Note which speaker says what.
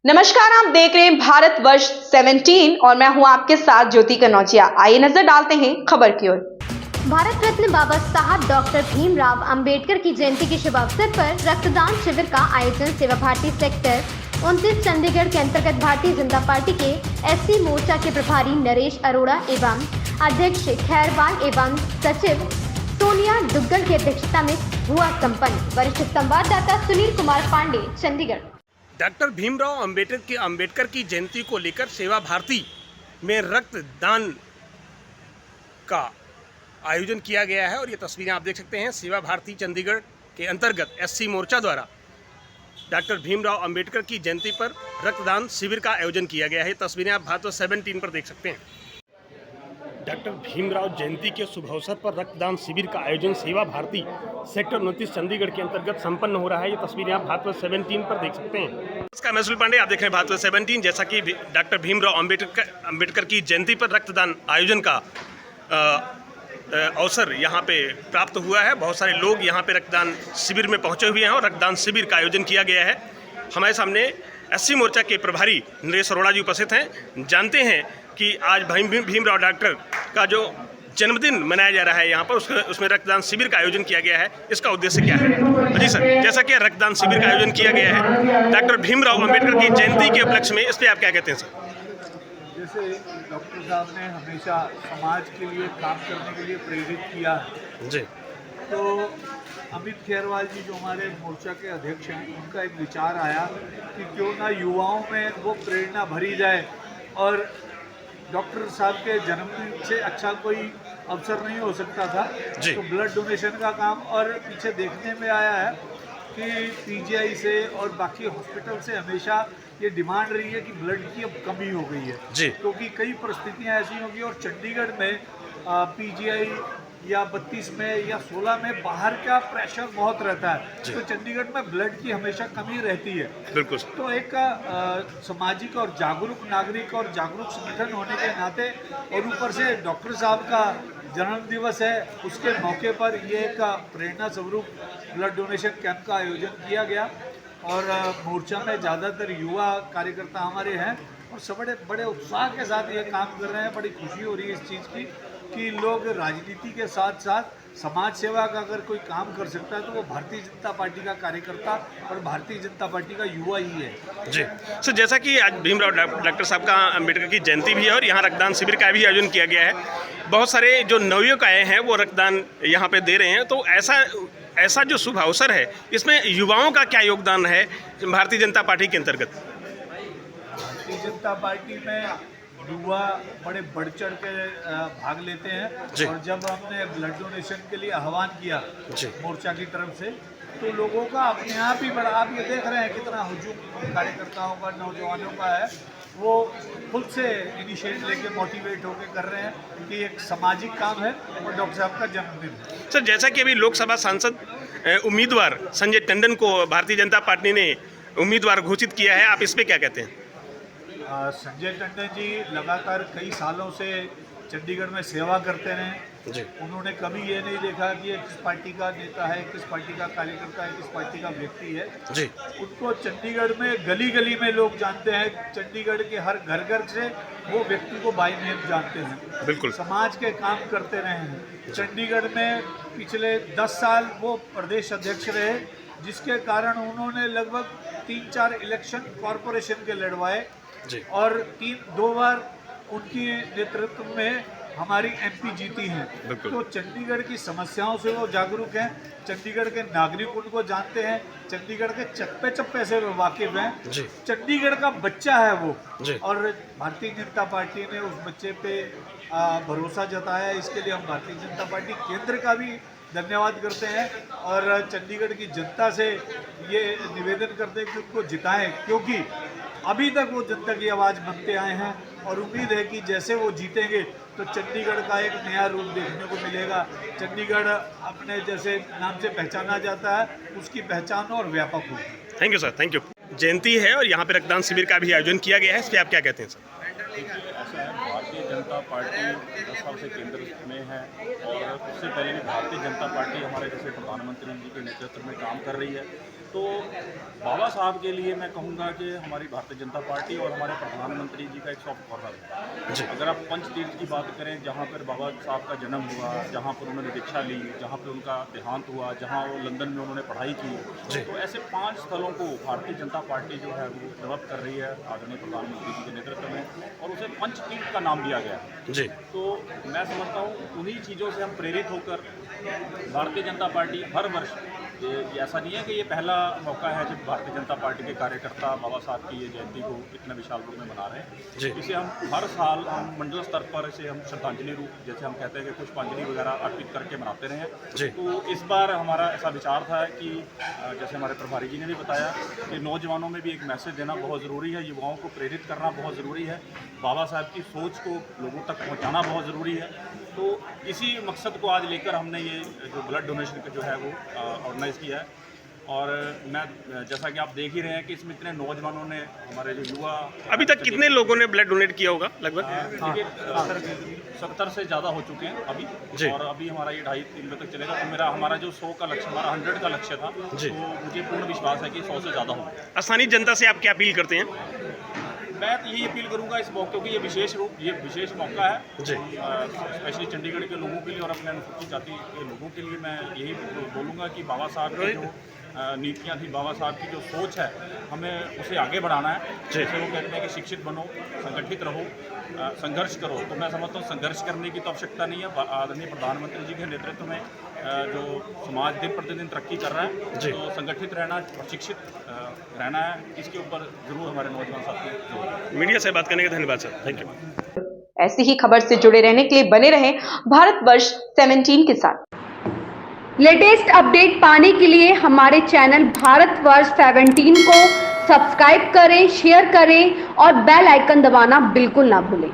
Speaker 1: नमस्कार, आप देख रहे हैं भारत वर्ष 17 और मैं हूं आपके साथ ज्योति कनौजिया। आइए नजर डालते हैं खबर की ओर।
Speaker 2: भारत रत्न बाबा साहब डॉक्टर भीमराव अंबेडकर की जयंती के शुभ अवसर पर रक्तदान शिविर का आयोजन सेवा भारती सेक्टर 29 चंडीगढ़ के अंतर्गत भारतीय जनता पार्टी के एससी मोर्चा के प्रभारी नरेश अरोड़ा एवं अध्यक्ष खैरवाल एवं सचिव सोनिया दुग्गल की अध्यक्षता में हुआ संपन्न। वरिष्ठ संवाददाता सुनील कुमार पांडे, चंडीगढ़।
Speaker 3: डॉक्टर भीमराव अंबेडकर की जयंती को लेकर सेवा भारती में रक्तदान का आयोजन किया गया है और ये तस्वीरें आप देख सकते हैं। सेवा भारती चंडीगढ़ के अंतर्गत एससी मोर्चा द्वारा डॉक्टर भीमराव अंबेडकर की जयंती पर रक्तदान शिविर का आयोजन किया गया है। ये तस्वीरें आप भारत 17 पर देख सकते हैं। डॉक्टर भीमराव जयंती के शुभ अवसर पर रक्तदान शिविर का आयोजन सेवा भारती सेक्टर 29 चंडीगढ़ के अंतर्गत संपन्न हो रहा है। ये तस्वीरें आप भारत 17 पर देख सकते हैं। नमस्कार, मैं सुनील पांडे, आप देख रहे हैं भारत 17। जैसा कि डॉक्टर भीमराव अंबेडकर की जयंती पर रक्तदान आयोजन का अवसर यहाँ पे प्राप्त हुआ है। बहुत सारे लोग यहाँ पे रक्तदान शिविर में पहुँचे हुए हैं और रक्तदान शिविर का आयोजन किया गया है। हमारे सामने एससी मोर्चा के प्रभारी नरेश अरोड़ा जी उपस्थित हैं। जानते हैं कि आज भीमराव डॉक्टर का जो जन्मदिन मनाया जा रहा है यहाँ पर, उसमें रक्तदान शिविर का आयोजन किया गया है। इसका उद्देश्य क्या है? जी सर, जैसा कि रक्तदान शिविर का आयोजन किया गया है डॉक्टर भीमराव अंबेडकर की जयंती के उपलक्ष्य में, इस पर आप क्या कहते हैं सर?
Speaker 4: जैसे डॉक्टर साहब ने हमेशा समाज के लिए काम करने के लिए प्रेरित किया है
Speaker 3: जी,
Speaker 4: तो अमित खैरवाल जी जो हमारे मोर्चा के अध्यक्ष हैं, उनका एक विचार आया कि क्यों ना युवाओं में वो प्रेरणा भरी जाए। और डॉक्टर साहब के जन्मदिन से अच्छा कोई अवसर नहीं हो सकता था। तो ब्लड डोनेशन का काम, और पीछे देखने में आया है कि पीजीआई से और बाकी हॉस्पिटल से हमेशा ये डिमांड रही है कि ब्लड की अब कमी हो गई है, क्योंकि कई परिस्थितियां ऐसी होंगी। और चंडीगढ़ में पीजीआई या 32 में या 16 में बाहर का प्रेशर बहुत रहता है, तो चंडीगढ़ में ब्लड की हमेशा कमी रहती है।
Speaker 3: बिल्कुल। तो
Speaker 4: एक सामाजिक और जागरूक नागरिक और जागरूक संगठन होने के नाते, और ऊपर से डॉक्टर साहब का जन्म दिवस है, उसके मौके पर ये एक प्रेरणा स्वरूप ब्लड डोनेशन कैंप का आयोजन किया गया। और मोर्चा में ज़्यादातर युवा कार्यकर्ता हमारे हैं और सब बड़े उत्साह के साथ ये काम कर रहे हैं। बड़ी खुशी हो रही है इस चीज़ की कि लोग राजनीति के साथ साथ समाज सेवा का अगर कोई काम कर सकता है तो वो भारतीय जनता पार्टी का कार्यकर्ता और भारतीय जनता पार्टी का युवा ही है। जी
Speaker 3: सर, जैसा कि आज भीमराव डॉक्टर साहब का अंबेडकर की जयंती भी है और यहाँ रक्तदान शिविर का भी आयोजन किया गया है। बहुत सारे जो नवयुवक आए हैं वो रक्तदान यहाँ पे दे रहे हैं, तो ऐसा जो शुभ अवसर है, इसमें युवाओं का क्या योगदान है भारतीय जनता पार्टी के अंतर्गत?
Speaker 4: भारतीय जनता पार्टी में युवा बड़े बढ़ चढ़ के भाग लेते हैं। और जब हमने ब्लड डोनेशन के लिए आह्वान किया मोर्चा की तरफ से, तो लोगों का अपने आप ही बड़ा, आप ये देख रहे हैं कितना हुजूम कार्यकर्ताओं का, नौजवानों का है। वो खुद से इनिशिएटिव लेके मोटिवेट होकर कर रहे हैं कि एक सामाजिक काम है और डॉक्टर साहब का जन्मदिन है।
Speaker 3: सर, जैसा कि अभी लोकसभा सांसद उम्मीदवार संजय टंडन को भारतीय जनता पार्टी ने उम्मीदवार घोषित किया है, आप इस पर क्या कहते हैं?
Speaker 4: संजय टंडन जी लगातार कई सालों से चंडीगढ़ में सेवा करते रहे। उन्होंने कभी ये नहीं देखा कि ये किस पार्टी का नेता है, किस पार्टी का कार्यकर्ता है, किस पार्टी का व्यक्ति है। उनको चंडीगढ़ में गली गली में लोग जानते हैं। चंडीगढ़ के हर घर घर से वो व्यक्ति को बाय नेम जानते हैं।
Speaker 3: बिल्कुल।
Speaker 4: समाज के काम करते रहे हैं। चंडीगढ़ में पिछले 10 साल वो प्रदेश अध्यक्ष रहे, जिसके कारण उन्होंने लगभग 3-4 इलेक्शन कॉरपोरेशन के लड़वाए और 2 बार उनकी नेतृत्व में हमारी एमपी जीती हैं। तो चंडीगढ़ की समस्याओं से वो जागरूक हैं, चंडीगढ़ के नागरिक उनको जानते हैं, चंडीगढ़ के चप्पे चप्पे से वो वाकिफ हैं। चंडीगढ़ का बच्चा है वो, और भारतीय जनता पार्टी ने उस बच्चे पे भरोसा जताया। इसके लिए हम भारतीय जनता पार्टी केंद्र का भी धन्यवाद करते हैं और चंडीगढ़ की जनता से ये निवेदन करते हैं कि उनको जिताएं, क्योंकि अभी तक वो जनता की आवाज़ बनते आए हैं। और उम्मीद है कि जैसे वो जीतेंगे तो चंडीगढ़ का एक नया रूप देखने को मिलेगा। चंडीगढ़ अपने जैसे नाम से पहचाना जाता है, उसकी पहचान और व्यापक होगी।
Speaker 3: Thank you sir, thank you. जयंती है और यहाँ पे रक्तदान शिविर का भी आयोजन किया गया है, इस पर आप क्या कहते हैं सर?
Speaker 5: ऐसा है, भारतीय भारतीय जनता पार्टी 10 साल से केंद्र में है और उससे पहले भी भारतीय जनता पार्टी हमारे जैसे प्रधानमंत्री जी के नेतृत्व में काम कर रही है। तो बाबा साहब के लिए मैं कहूँगा कि हमारी भारतीय जनता पार्टी और हमारे प्रधानमंत्री जी का एक सॉफ्ट कॉर्नर है। अगर आप पंचतीर्थ की बात करें, जहाँ पर बाबा साहब का जन्म हुआ, जहाँ पर उन्होंने दीक्षा ली, जहाँ पर उनका देहांत हुआ, जहाँ वो लंदन में उन्होंने पढ़ाई की, तो ऐसे 5 स्थलों को भारतीय जनता पार्टी जो है वो डेवलप कर रही है आदरणीय प्रधानमंत्री जी के नेतृत्व में, और उसे पंचतीर्थ का नाम दिया गया
Speaker 3: जी।
Speaker 5: तो मैं समझता हूँ उन्हीं चीज़ों से हम प्रेरित होकर भारतीय जनता पार्टी हर वर्ष, ये ऐसा नहीं है कि ये पहला मौका है जब भारतीय जनता पार्टी के कार्यकर्ता बाबा साहब की ये जयंती को इतने विशाल रूप में मना रहे हैं। इसे हम हर साल हम मंडल स्तर पर इसे हम श्रद्धांजलि रूप, जैसे हम कहते हैं कि पुष्पांजलि वगैरह अर्पित करके मनाते रहे हैं। तो इस बार हमारा ऐसा विचार था कि जैसे हमारे प्रभारी जी ने भी बताया कि नौजवानों में भी एक मैसेज देना बहुत ज़रूरी है, युवाओं को प्रेरित करना बहुत ज़रूरी है, बाबा साहब की सोच को लोगों तक पहुँचाना बहुत ज़रूरी है। तो इसी मकसद को आज लेकर हमने ये जो ब्लड डोनेशन का जो है वो ऑर्गेनाइज़ किया है। और मैं जैसा कि आप देख ही रहे हैं कि इसमें इतने नौजवानों ने, हमारे जो युवा,
Speaker 3: अभी तक कितने लोगों ने ब्लड डोनेट किया होगा लगभग?
Speaker 5: 70 से ज़्यादा हो चुके हैं अभी, और अभी हमारा ये 2.5-3 बजे तक चलेगा। तो हमारा जो 100 का लक्ष्य, हमारा 100 का लक्ष्य था, तो मुझे पूर्ण विश्वास है कि 100 से ज़्यादा होगा।
Speaker 3: स्थानीय जनता से आप क्या अपील करते हैं?
Speaker 5: मैं यही अपील करूंगा इस मौके, क्योंकि ये विशेष मौका है स्पेशली चंडीगढ़ के लोगों के लिए और अपने अनुसूचित जाति के लोगों के लिए। मैं यही बोलूँगा कि बाबा साहब की जो नीतियाँ थी, बाबा साहब की जो सोच है, हमें उसे आगे बढ़ाना है। जैसे वो कहते हैं कि शिक्षित बनो, संगठित रहो, संघर्ष करो। तो मैं समझता हूँ संघर्ष करने की तो आवश्यकता नहीं है। आदरणीय प्रधानमंत्री जी के नेतृत्व में जो समाज दिन प्रतिदिन तरक्की कर रहा है, तो संगठित रहना और शिक्षित रहना है, इसके ऊपर जरूर हमारे नौजवान साथी।
Speaker 3: मीडिया से बात करने के धन्यवाद सर, थैंक यू।
Speaker 1: ऐसी ही खबर से जुड़े रहने के लिए बने रहें भारतवर्ष 17 के साथ। लेटेस्ट अपडेट पाने के लिए हमारे चैनल भारतवर्ष 17 को सब्सक्राइब करें, शेयर करें और बेल आइकन दबाना बिल्कुल ना भूलें।